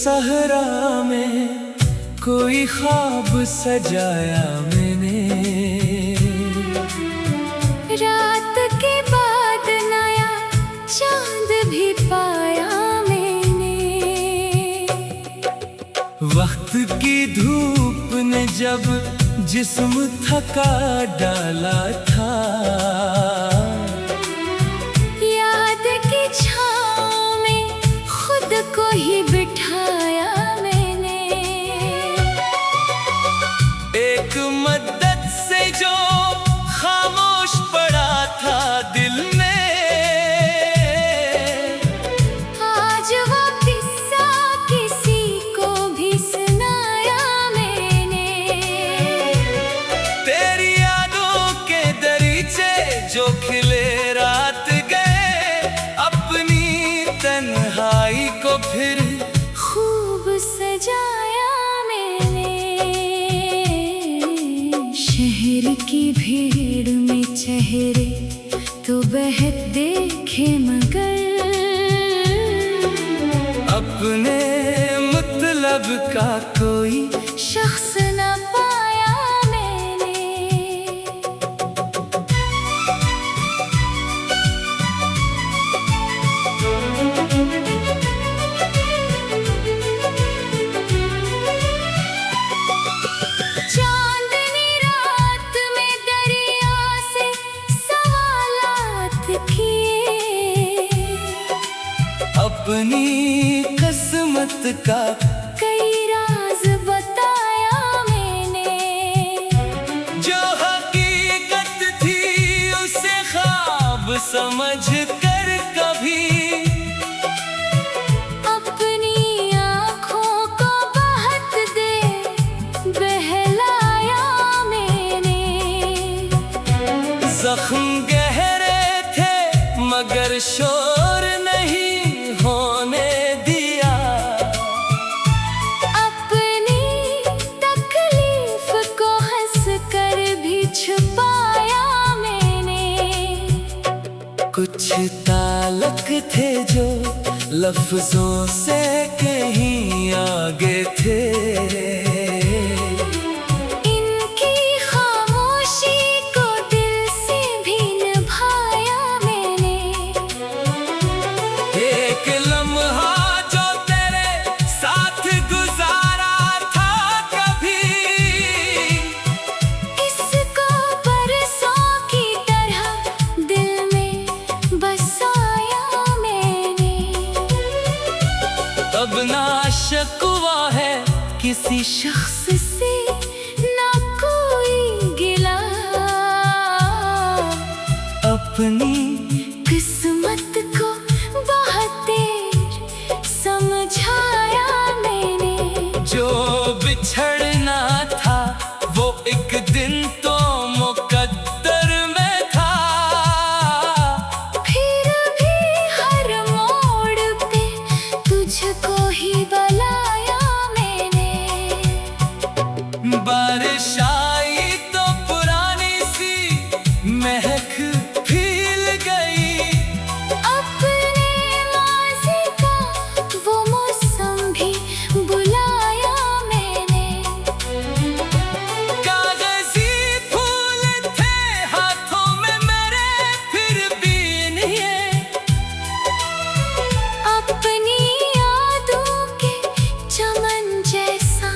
सहरा में कोई ख्वाब सजाया मैंने। रात के बाद नया चांद भी पाया मैंने। वक्त की धूप ने जब जिस्म थका डाला था, याद की छाँव में खुद को ही बिठाया मैंने। एक मद्दत से जो खामोश पड़ा था दिल में, आज वो किस्सा किसी को भी सुनाया मैंने। तेरी यादों के दरीचे जो खिले रात गए, अपनी तन्हाई को फिर खूब सजाया मैंने। शहर की भीड़ में चेहरे तो बहुत देखे मगर अपने मतलब का कोई शख्स न पाया मैंने। चांदनी रात में दरिया से सवालात किए, अपनी किस्मत का कई राज बताया मैंने। जो हकीकत थी उसे ख्वाब समझ कर कभी अपनी आँखों को बहत दे बहलाया मैंने। जख्म गहरे थे मगर शोर नहीं होने दिया। अपनी तकलीफ को हंस कर भी छुपाया मैंने। कुछ ताल्लुक थे जो लफ्जों से कहीं आगे थे, इनकी खामोशी को दिल से भी निभाया मैंने। एक लम्हा जो तेरे साथ गुजारा था कभी, इसको बरसों की तरह दिल में बसाया मैंने। तब ना शिकवा है किसी शख्स से ना कोई गिला, अपनी किस्मत को बहुत देर समझाया मैंने। जो बिछड़ना था वो एक दिन तो मुकद्दर में था। फिर भी हर मोड़ पे तुझको ही बुलाया मैंने। बारिश आई तो पुरानी सी महक फील गई, अपने माज़ी का वो मौसम भी बुलाया मैंने। कागजी फूल थे हाथों में मेरे फिर भी नहीं, अपनी यादों के चमन जैसा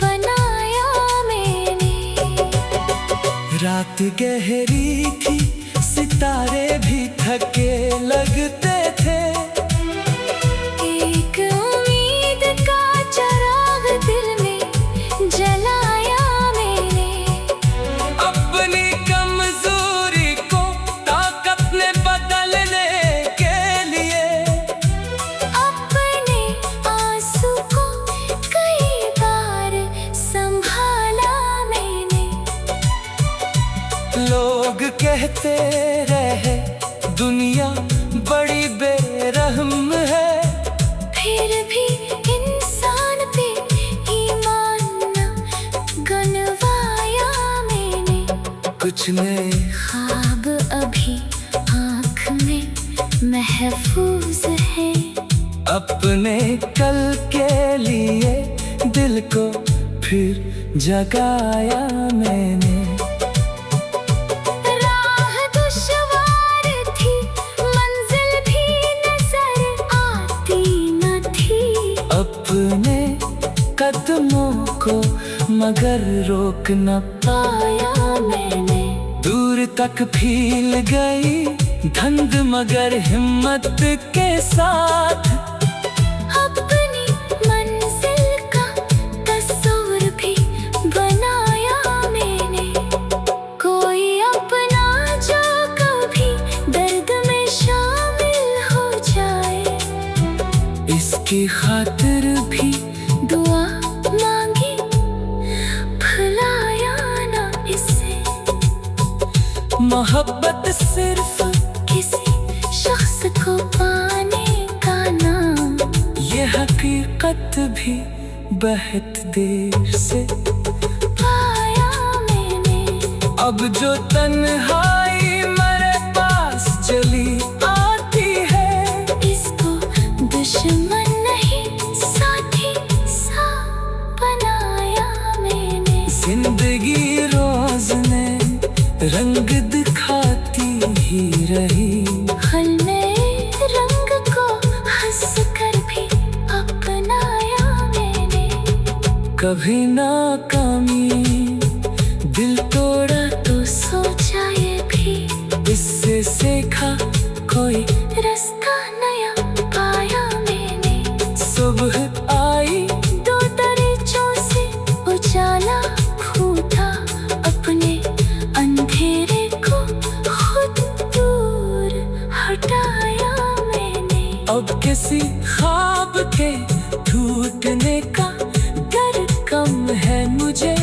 बनाया मैंने। रात गहरी थी सितारे भी थके लगते थे, एक उम्मीद का चिराग दिल में जलाया मैंने। अपनी कमजोरी को ताकत में बदलने के लिए, अपने आंसू को कई बार संभाला मैंने। लोग कहते रहे दुनिया बड़ी बेरहम है, फिर भी इंसान पे ईमान न गनवाया मैंने। कुछ नए ख्वाब अभी आँख में महफूज है। अपने कल के दिल को फिर जगाया मैंने। राह दुश्वार थी, मंजिल भी नजर आती न थी। अपने कदमों को मगर रोक न पाया मैंने। दूर तक फैल गई धंध मगर हिम्मत के साथ। अपनी मंजिल का तस्वीर भी बनाया मैंने। कोई अपना जो कभी दर्द में शामिल हो जाए, इसकी खातिर भी दुआ मांगी, भुलाया ना इसे। मोहब्बत सिर्फ किसी शख्स को पाने का नाम, ये हकीकत भी बहुत देर से पाया मैंने। अब जो तन्हाई मेरे पास चली आती है, इसको दुश्मन नहीं साथी सा बनाया मैंने। जिंदगी रोज ने रंग दिखाती ही रही। हल में रंग को हंस कर भी अपनाया मैंने। कभी नाकामी दिल तोड़ा तो सोचा ये भी, इससे सीखा कोई रास्ता नया पाया मैंने। सुबह आई दो दरीचों से उजाला फूटा, अपने अंधेरे को खुद दूर हटाया मैंने। अब किसी ख्वाब के टूटने का डर कम है मुझे।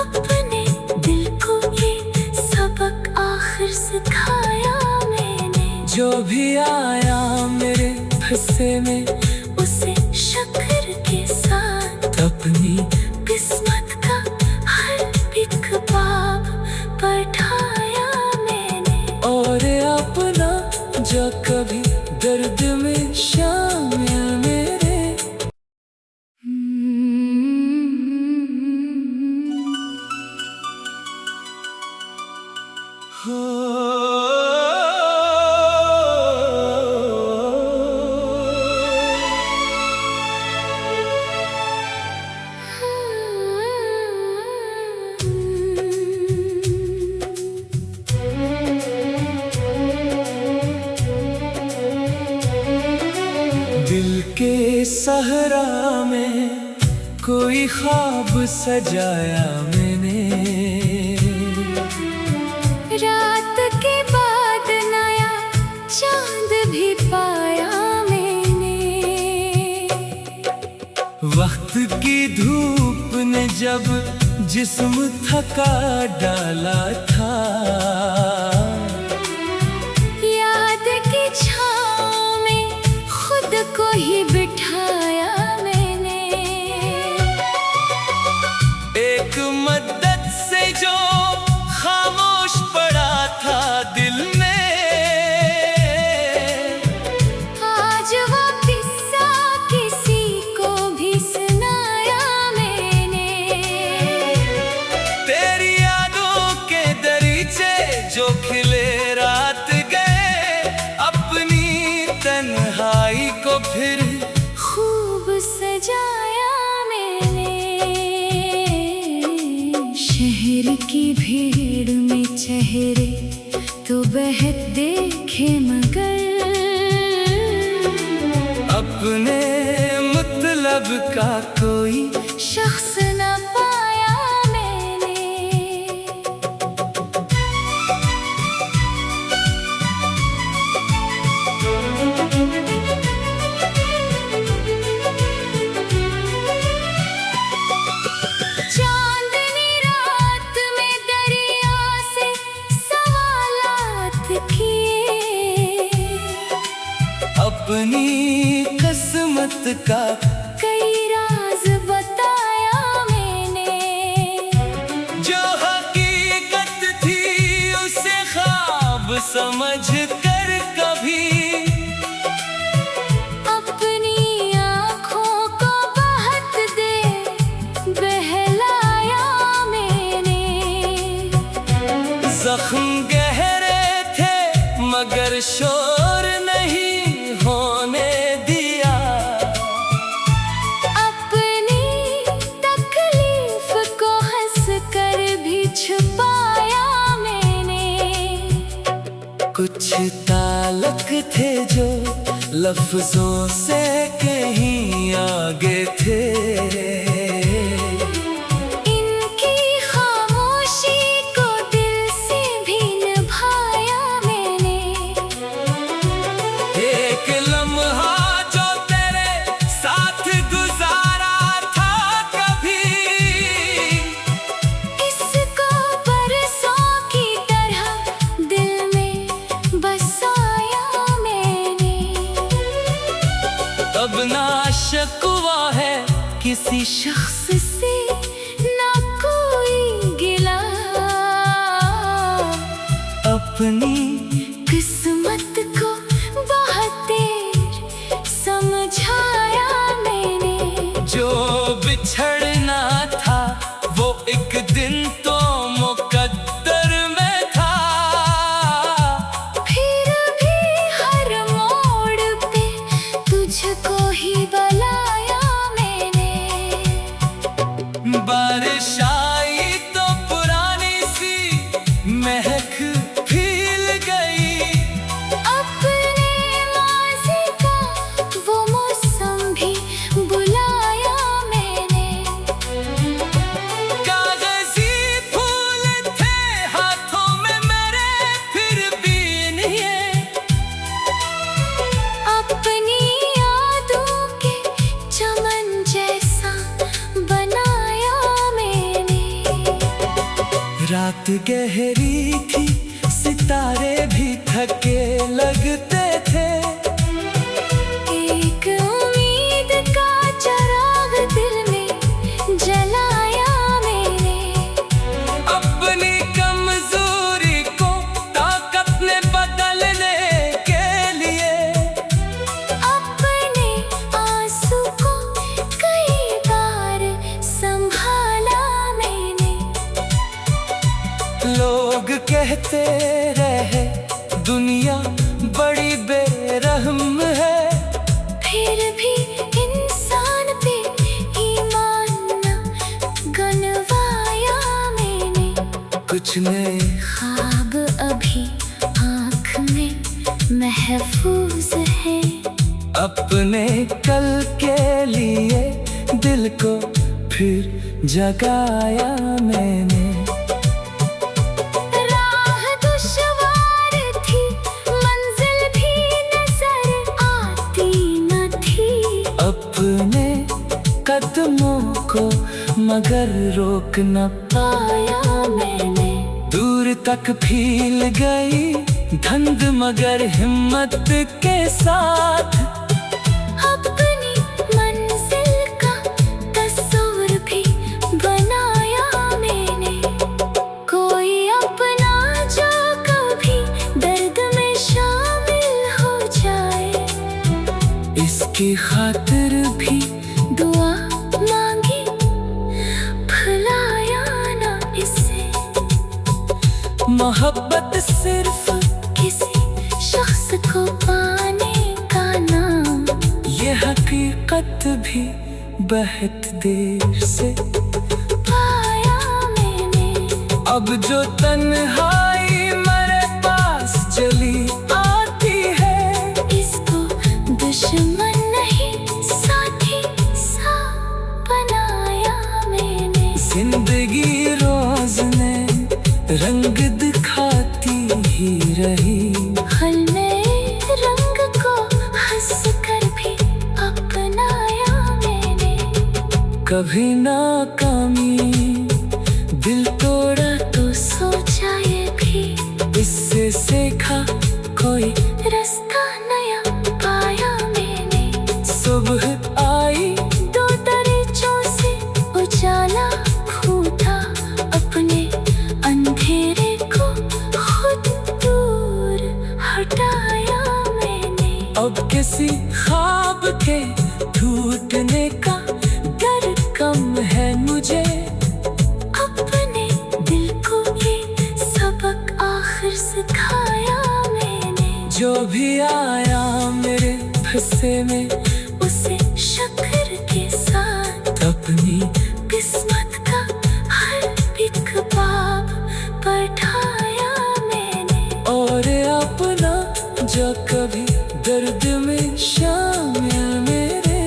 अपने दिल को ये सबक आखिर सिखाया मैंने। जो भी आया मेरे हिस्से में, उसे शक्र के साथ अपनी किस्मत का हर एक बाब पढ़ाया मैंने। और अपना जो कभी दर्द में शामिल मेरे। दिल के सहरा में कोई ख्वाब सजाया मैंने। रात के बाद नया चांद भी पाया मैंने। वक्त की धूप ने जब जिस्म थका डाला था, याद की छाँव में खुद को ही बिठाया मैंने। एक मद्दत से जो खामोश पड़ा था दिल में, आज वो किस्सा किसी को भी सुनाया मैंने। तेरी यादों के दरीचे जो खिले रात गए, अपनी तन्हाई को फिर खूब सजाया मैंने। शहर की भीड़ में चेहरे तो बहुत देखे मगर अपने मतलब का कोई शख्स न पाया मैंने। चांदनी रात में दरिया से सवालात किए, अपनी किस्मत का कई राज बताया मैंने। जो हकीकत थी उसे ख्वाब समझ कर कभी अपनी आँखों को बहुत देर शोर नहीं होने दिया। अपनी तकलीफ को हंस कर भी छुपाया मैंने। कुछ ताल्लुक थे जो लफ्जों से कहीं आगे थे। इनकी खामोशी को दिल से भी निभाया मैंने। एक लम्हा जो तेरे साथ गुजारा था कभी, इसको बरसों की तरह दिल में बसाया मैंने। अब ना शिकवा है किसी शख्स से ना कोई गिला। अपनी किस्मत को बहुत देर समझाया मैंने। जो बिछड़ना था वो एक दिन तो मुकद्दर में था। फिर भी हर मोड़ पे तुझको ही बुलाया मैंने। बारिश आई तो पुरानी सी महक फील गई। अपने माज़ी का वो मौसम भी बुलाया मैंने। कागजी फूल थे हाथों में मेरे, फिर भी इन्हें अपनी यादों के चमन जैसा बनाया मैंने। रात गहरी थी, सितारे भी थके लगते थे। एक उम्मीद का चिराग दिल में जलाया मैंने। अपनी कमजोरी को ताकत में बदलने के लिए अपने आंसू को कई बार संभाला मैंने। लोग कहते रहे दुनिया बड़ी बेरहम है। फिर भी इंसान पे ईमान न गनवाया मैंने। कुछ नए ख्वाब अभी आँख में महफूज है। अपने कल के लिए दिल को फिर जगाया मैंने। राह दुश्वार थी, मंजिल भी नजर आती न थी। अपने कदमों को मगर रोक न पाया मैंने। दूर तक फील गई धंध मगर हिम्मत के साथ। अपनी मंजिल का तस्वीर भी बनाया मैंने। कोई अपना जो कभी दर्द में शामिल हो जाए, इसकी खातिर भी दुआ मांगी भुलाया ना इसे। मोहब्बत सिर्फ किसी शख्स को पाने का नाम, ये हकीकत भी बहुत देर से पाया मैंने। अब जो तन्हाई मेरे पास चली आती है, इसको दुश्मन नहीं साथी सा बनाया मैंने। जिंदगी रोज ने रंग दिखाती ही रही। हल में रंग को हंस कर भी अपनाया मैंने। कभी नाकामी दिल तोड़ा तो सोचा ये भी, इससे सीखा कोई रास्ता नया पाया मैंने। सुबह आई दो दरीचों से उजाला फूटा, अपने अंधेरे को खुद दूर हटाया मैंने। अब किसी ख्वाब के टूटने का डर कम है मुझे। अपने दिल को ये सबक आखिर सिखाया मैंने। जो भी आया मेरे हिस्से में, उसे शक्कर के साथ अपनी किस्मत का हर एक बाब पढ़ाया मैंने। और अपना जो कभी दर्द में शामिल मेरे।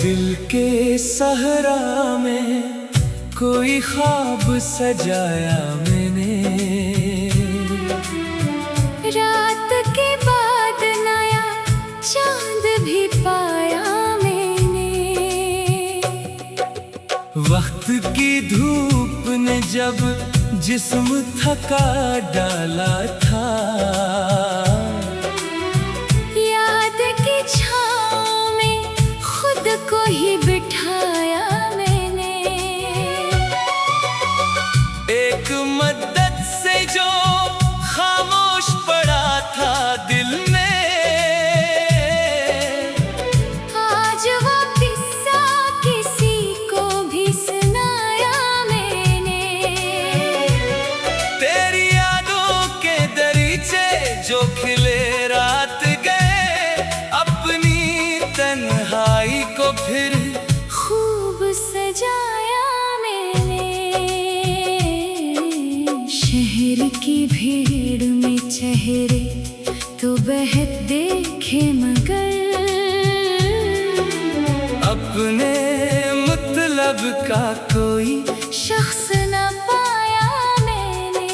दिल के सहरा में कोई ख्वाब सजाया मैंने, रात के बाद नया चांद भी पाया मैंने। वक्त की धूप ने जब जिस्म थका डाला था, याद की छाँव में खुद को ही बिठाया मैंने। एक मद्दत से जो खामोश पड़ा था दिल में, आज वो किस्सा किसी को भी सुनाया मैंने। तेरी यादों के दरीचे जो खिले रात गए, अपनी तन्हाई को फिर खूब सजाया मैंने। शहर की भीड़ में चेहरे तो बहत देखे मगर अपने मतलब का कोई शख्स न पाया मैंने।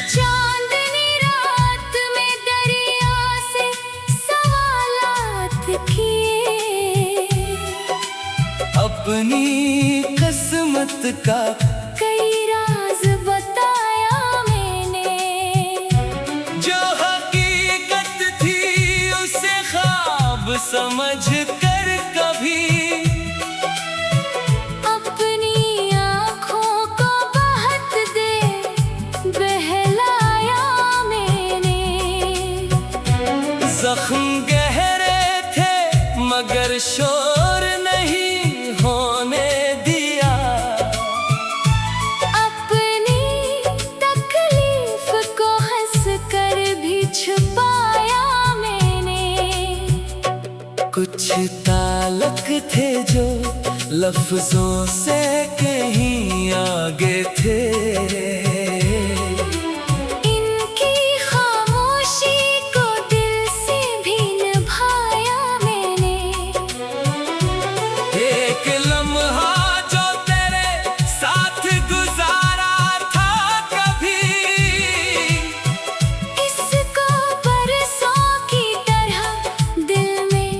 चांदनी रात में दरिया से सवालात किए, अपनी किस्मत का कई राज बताया मैंने। जो हकीकत थी उसे ख्वाब समझ कर कभी अपनी आँखों को बहत दे बहलाया मैंने। जख्म गहरे थे मगर शोर नहीं होने दिया, अपनी तकलीफ को हंस कर भी छुपाया मैंने। कुछ ताल्लुक थे जो लफ्जों से कहीं आगे थे, इनकी खामोशी को दिल से भी निभाया मैंने। एक लम्हा जो तेरे साथ गुजारा था कभी, इसको बरसों की तरह दिल में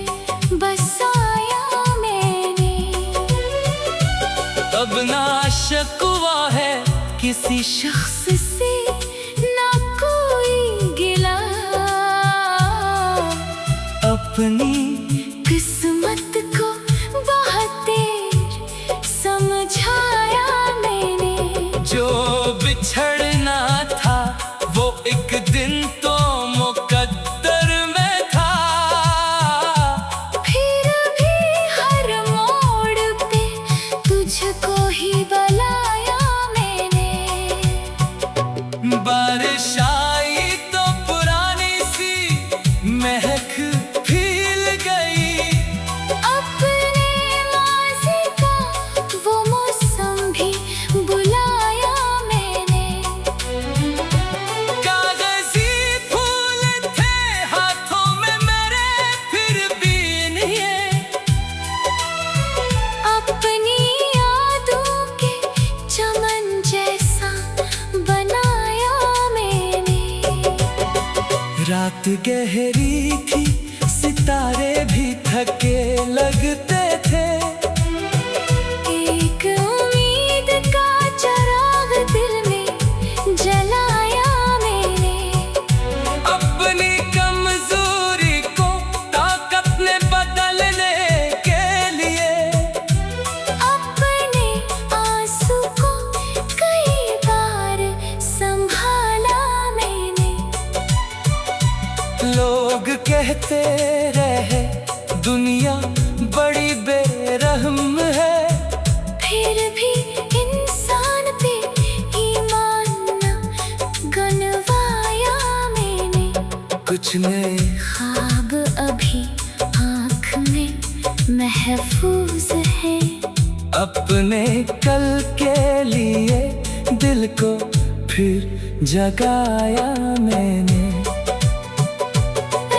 बसाया मैंने। अब ना शिकवा है किसी शख्स से ना कोई गिला, अपनी किस्मत को बहुत देर समझाया मैंने। जो बिछड़ना था वो एक दिन तो मुकद्दर में था, फिर भी हर मोड़ पे तुझको ही बुलाया मैंने। बारिश आई तो पुरानी सी महक फील गई, अपने माज़ी का वो मौसम भी बुलाया मैंने। कागजी फूल थे हाथों में मेरे फिर भी नहीं, अपनी यादों के चमन जैसा बनाया मैंने। रात गहरी थी सितारे भी थके लगते कहते रहे दुनिया बड़ी बेरहम है, फिर भी इंसान पे ईमान न गनवाया मैंने। कुछ नए ख्वाब अभी आँख में महफूज है, अपने कल के लिए दिल को फिर जगाया मैंने।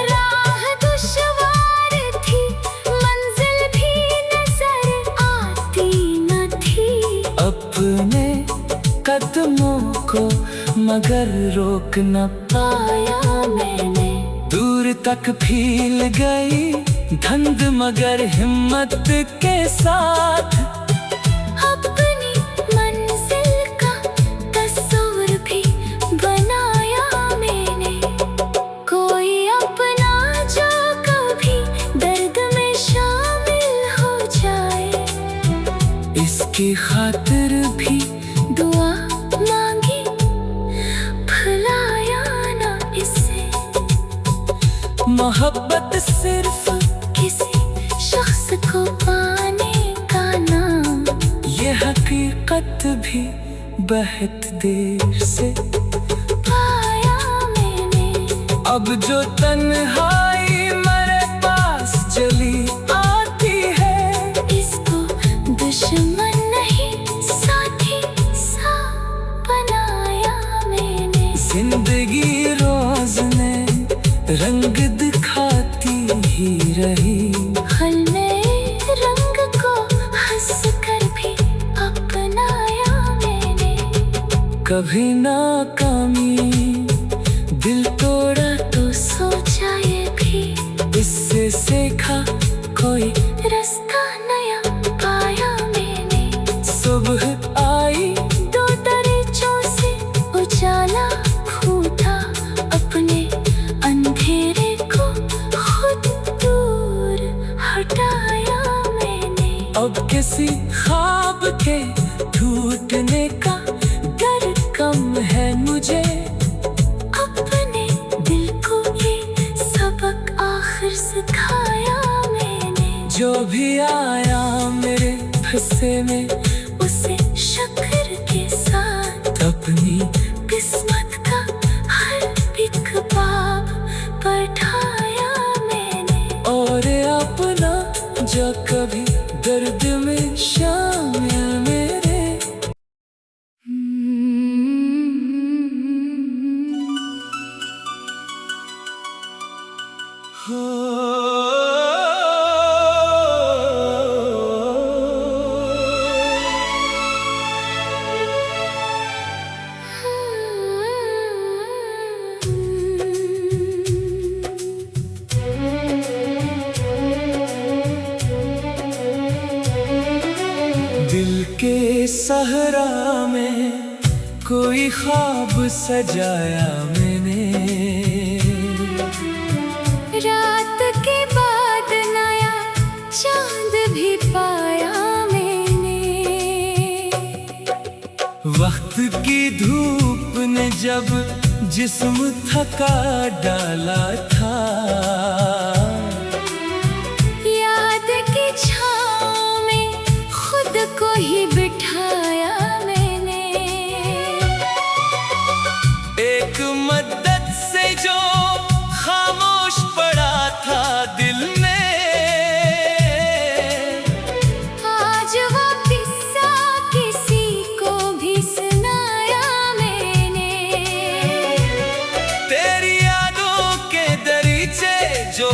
राह दुश्वार थी, मंजिल भी नजर आती न थी, अपने कदमों को मगर रोक न पाया मैंने। दूर तक फैल गई धंध मगर हिम्मत के साथ, अपनी मंजिल का तस्वीर भी बनाया मैंने। कोई अपना जो कभी दर्द में शामिल हो जाए, इसकी खातिर भी दुआ मांगी भुलाया ना इसे। मोहब्बत सिर्फ किसी शख्स को पाने का नाम, ये हकीकत भी बहुत देर से पाया मैंने। अब जो तन्हाई मेरे पास चली आती है, इसको दुश्मन नहीं साथी सा बनाया मैंने। जिंदगी रोज ने रंग दिखाती ही रही, हल में रंग को हंस कर भी अपनाया मैंने। कभी नाकामी दिल तोड़ा तो सोचा ये भी, इससे सीखा कोई रास्ता नया पाया मैंने। सुबह आई दो दरीचों से उजाला फूटा, अपने अंधेरे को खुद दूर हटाया मैंने। अब किसी ख्वाब के टूटने का डर कम है मुझे, अपने दिल को ये सबक आखिर सिखाया मैंने। जो भी आया मेरे हिस्से में उसे शुक्र के साथ, अपनी किस्मत का हर एक बाब पढ़ाया मैंने। और अपना जो कभी दर्द में शामिल मेरे। दिल के सहरा में कोई ख्वाब सजाया मैंने, रात के बाद नया चांद भी पाया मैंने। वक्त की धूप ने जब जिस्म थका डाला था, याद की छाँव में खुद को ही बिठाया मैंने। एक मद्दत से जो खामोश पड़ा था दिल में, आज वो किस्सा किसी को भी सुनाया मैंने। तेरी यादों के दरीचे जो